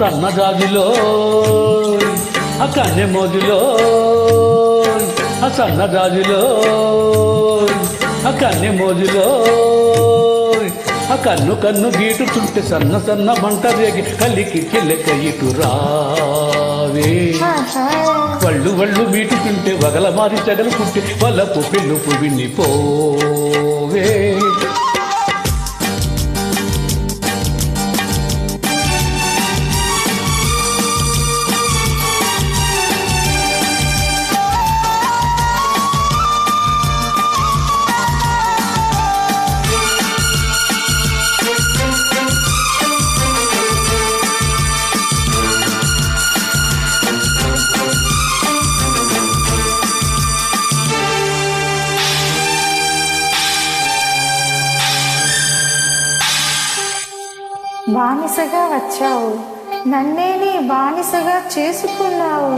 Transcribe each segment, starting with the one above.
సన్నజాజిలో ఆ కన్నె మోజులో ఆ సన్నజాజిలో ఆ కన్నె మోజులో ఆ కన్ను కన్ను గీటుతుంటే సన్న సన్న మంట రేగి కలికి చిల్లెక ఇటు రావే వళ్ళు వళ్ళు మీటుతుంటే వగల మారి చెగలుకుంటే వలపు పిల్లుపు వినిపోవే బానిసగా వచ్చావు, నన్నే నీ బానిసగా చేసుకున్నావు.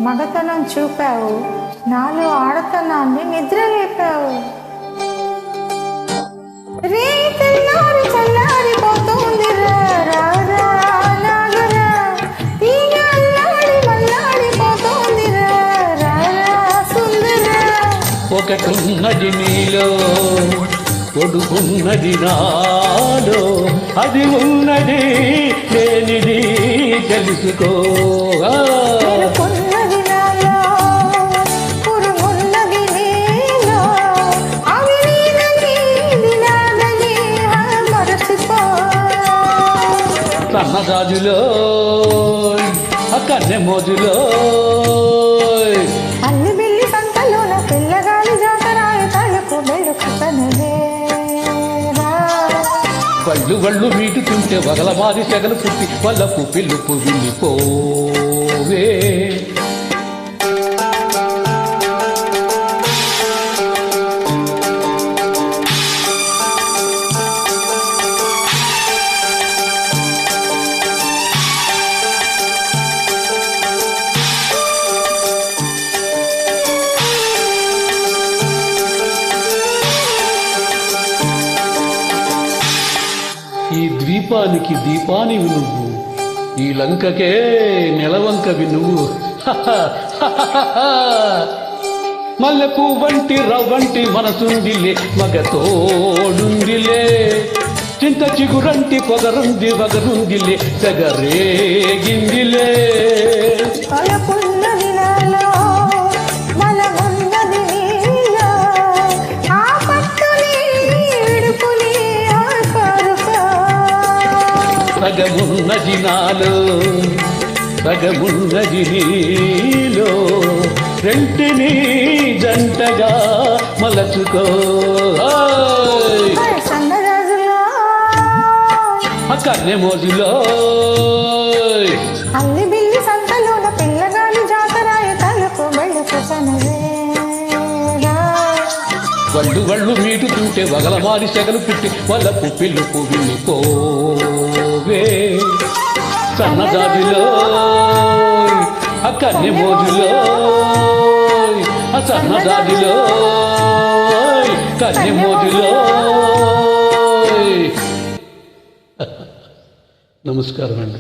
మగతనం చూపావు, నాలో ఆడతనాన్ని నిద్రలేపావు. రే తెల్లారి చల్లారిపోతుంది నాగరా, తీగ అల్లాడి మల్లాడిపోతుంది సుందరా. ఒకటున్నది నీలో కొడుకున్నది నాలో, అది ఉన్నది లేనిది తెలుసుకో. సన్నజాజులో ఆ కన్నె మోజులో అల్లి బిల్లి సంతలోన పిల్లగాలి జాతరాయ తలుపు బెలుకుతనదే. వళ్ళు వళ్ళు మీటుతుంటే వగల మారి సెగలు పుట్టి వల్లపు పిల్లుపు వినిపోవే. ఈ ద్వీపానికి దీపానివి నువ్వు, ఈ లంకకే నెలవంకవి నువ్వు. మల్లెపూ వంటి రవ్వంటి మనసుందిలే మగతోడుందిలే, చింత చిగురంటి పొగరుంది వగరుందిలే సెగరేగిందిలే. సగమున్నది నాలో సగమున్నది నీలో, రెంటిని జంటగా మలచుకో. కన్నె మోజులో అల్లి బిల్లి సంతలోన పిల్లగాలి జాతరాయ తలుపు బెలుకుతనదే. వళ్ళు వళ్ళు మీటుతుంటే వగల మారి సెగలు పుట్టి వల్లపు పిల్లుపు వినిపోవే. సన్నజాజిలో ఆ కన్నె మోజులో ఆ సన్నజాజిలో కన్నె మోజులో. నమస్కారం అండి.